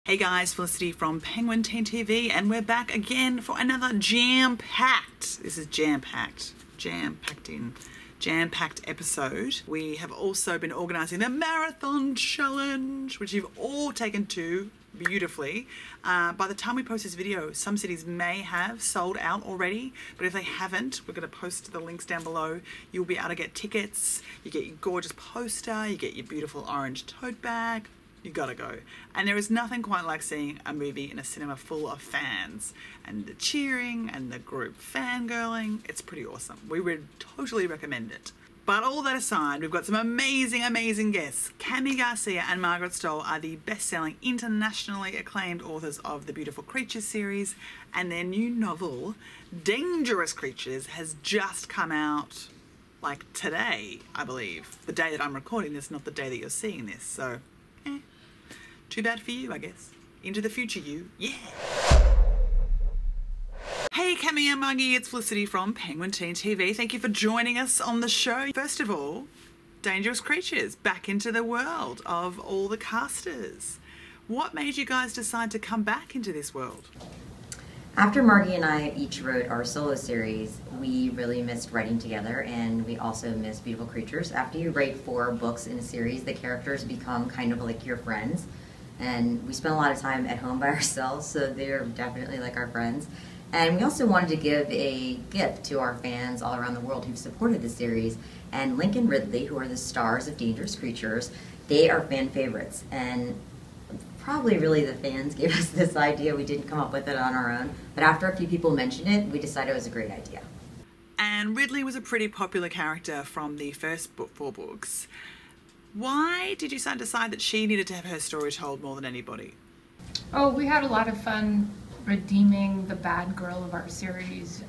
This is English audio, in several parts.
Hey guys, Felicity from PenguinTeenTV, and we're back again for another jam-packed, this is jam-packed episode. We have also been organising the Marathon Challenge, which you've all taken to beautifully. By the time we post this video, some cities may have sold out already, but if they haven't, we're going to post the links down below. You'll be able to get tickets, you get your gorgeous poster, you get your beautiful orange tote bag. You gotta go. And there is nothing quite like seeing a movie in a cinema full of fans and the cheering and the group fangirling. It's pretty awesome. We would totally recommend it. But all that aside, we've got some amazing guests. Garcia and Margaret Stohl are the best-selling, internationally acclaimed authors of the Beautiful Creatures series, and their new novel, Dangerous Creatures, has just come out like today, I believe. The day that I'm recording this, not the day that you're seeing this, so too bad for you, I guess. Into the future, you. Yeah. Hey, Cammy and Muggy, it's Felicity from PenguinTeenTV. Thank you for joining us on the show. First of all, Dangerous Creatures, back into the world of all the casters. What made you guys decide to come back into this world? After Margie and I each wrote our solo series, we really missed writing together, and we also missed Beautiful Creatures. After you write 4 books in a series, the characters become kind of like your friends. And we spend a lot of time at home by ourselves, so they're definitely like our friends. And we also wanted to give a gift to our fans all around the world who've supported the series. And Link and Ridley, who are the stars of Dangerous Creatures, they are fan favorites. And probably really the fans gave us this idea. We didn't come up with it on our own. But after a few people mentioned it, we decided it was a great idea. And Ridley was a pretty popular character from the first 4 books. Why did you decide that she needed to have her story told more than anybody? Oh, we had a lot of fun redeeming the bad girl of our series.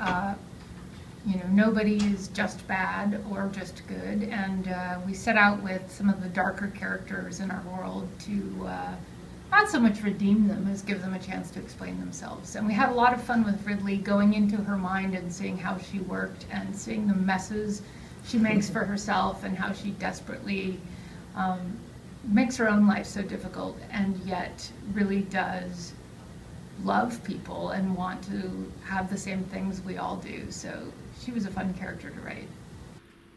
You know, nobody is just bad or just good, and we set out with some of the darker characters in our world to not so much redeem them as give them a chance to explain themselves. And we had a lot of fun with Ridley going into her mind and seeing how she worked and seeing the messes she makes for herself and how she desperately makes her own life so difficult, and yet really does love people and want to have the same things we all do. So she was a fun character to write.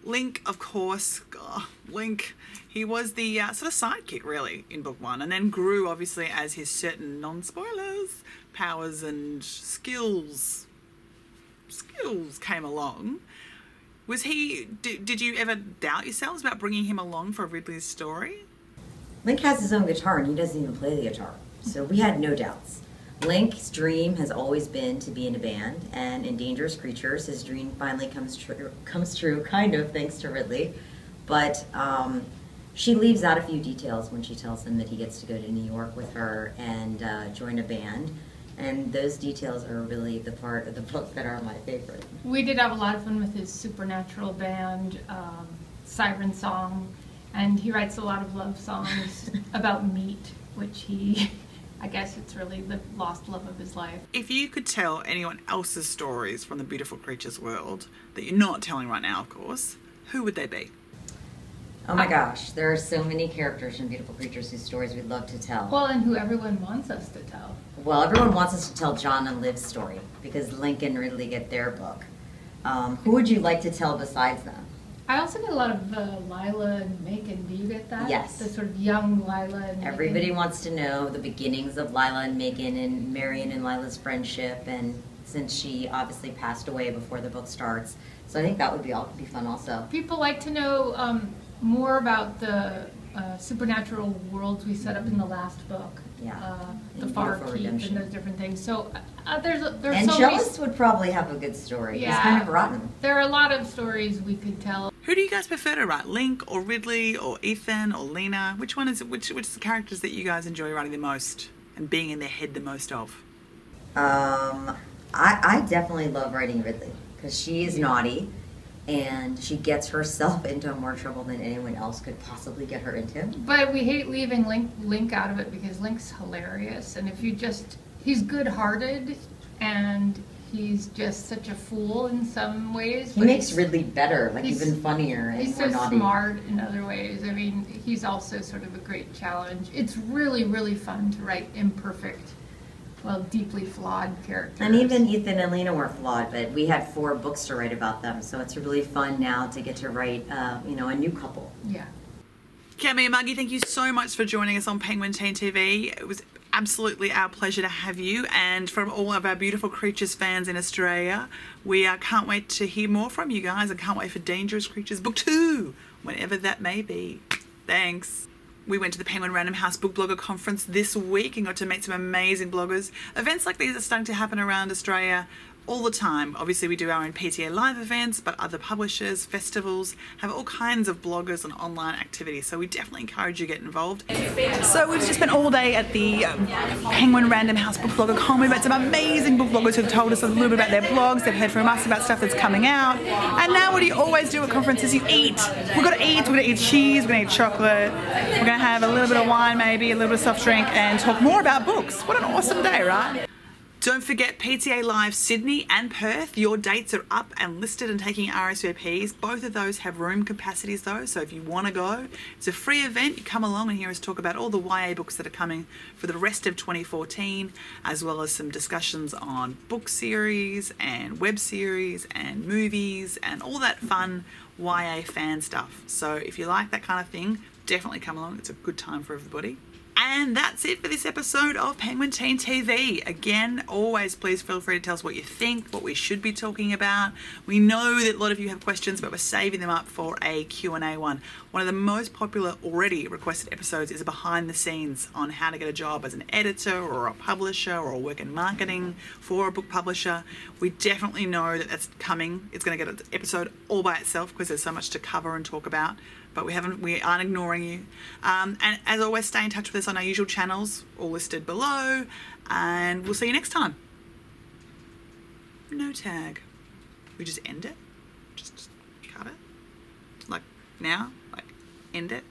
Link, of course, Link, he was the sort of sidekick really in book 1, and then grew obviously as his certain non-spoilers powers and skills came along. Was he, did you ever doubt yourselves about bringing him along for Ridley's story? Link has his own guitar, and he doesn't even play the guitar. So we had no doubts. Link's dream has always been to be in a band, and in Dangerous Creatures, his dream finally comes true, kind of, thanks to Ridley. But she leaves out a few details when she tells him that he gets to go to New York with her and join a band. And those details are really the part of the book that are my favorite. We did have a lot of fun with his supernatural band, Siren Song, and he writes a lot of love songs about meat, which I guess it's really the lost love of his life. If you could tell anyone else's stories from the Beautiful Creatures world, that you're not telling right now, of course, who would they be? Oh my gosh, there are so many characters in Beautiful Creatures whose stories we'd love to tell. Well, and who everyone wants us to tell. Well, everyone wants us to tell John and Liv's story, because Link and Ridley get their book. Who would you like to tell besides them? I also get a lot of Lila and Macon. Do you get that? Yes. The sort of young Lila and Macon. Everybody wants to know the beginnings of Lila and Macon and Marion and Lila's friendship, and since she obviously passed away before the book starts. So I think that would be fun also. People like to know more about the supernatural worlds we set up in the last book. Yeah. The Far Keep and those different things. So there's and so Jealous would probably have a good story. Yeah. He's kind of rotten. There are a lot of stories we could tell. Who do you guys prefer to write? Link or Ridley or Ethan or Lena? Which is the characters that you guys enjoy writing the most and being in their head the most of? I definitely love writing Ridley, because she is naughty and she gets herself into more trouble than anyone else could possibly get her into. But we hate leaving Link out of it, because Link's hilarious, and if you he's good-hearted, and He's just such a fool in some ways. He makes Ridley better, like even funnier and he's more so naughty. smart in other ways. I mean, he's also sort of a great challenge. It's really, really fun to write imperfect, well, deeply flawed characters. And even Ethan and Lena were flawed, but we had 4 books to write about them, so it's really fun now to get to write, you know, a new couple. Yeah. Cami and Maggie, thank you so much for joining us on Penguin Teen TV. It was absolutely our pleasure to have you, and from all of our beautiful Creatures fans in Australia, we can't wait to hear more from you guys, and can't wait for Dangerous Creatures Book 2, whenever that may be. Thanks. We went to the Penguin Random House Book Blogger Conference this week and got to meet some amazing bloggers. Events like these are starting to happen around Australia all the time. Obviously we do our own PTA live events, but other publishers, festivals have all kinds of bloggers and online activities, so we definitely encourage you to get involved. So we've just spent all day at the Penguin Random House Book Blogger Con. We've met some amazing book bloggers who've told us a little bit about their blogs. They've heard from us about stuff that's coming out. And now what do you always do at conferences? You eat. We're going to eat. We're going to eat cheese. We're going to eat chocolate. We're going to have a little bit of wine, maybe a little bit of soft drink, and talk more about books. What an awesome day, right? Don't forget PTA Live Sydney and Perth. Your dates are up and listed and taking RSVPs. Both of those have room capacities though, so if you want to go, it's a free event. You come along and hear us talk about all the YA books that are coming for the rest of 2014, as well as some discussions on book series and web series and movies and all that fun YA fan stuff. So if you like that kind of thing, definitely come along. It's a good time for everybody. And that's it for this episode of Penguin Teen TV. Again, always please feel free to tell us what you think, what we should be talking about. We know that a lot of you have questions, but we're saving them up for a Q&A one. One of the most popular already requested episodes is a behind the scenes on how to get a job as an editor or a publisher or work in marketing for a book publisher. We definitely know that that's coming. It's going to get an episode all by itself because there's so much to cover and talk about. But we aren't ignoring you. And as always, stay in touch with us on our usual channels, all listed below. And we'll see you next time. No tag. We just end it. Just cut it. Like now. Like end it.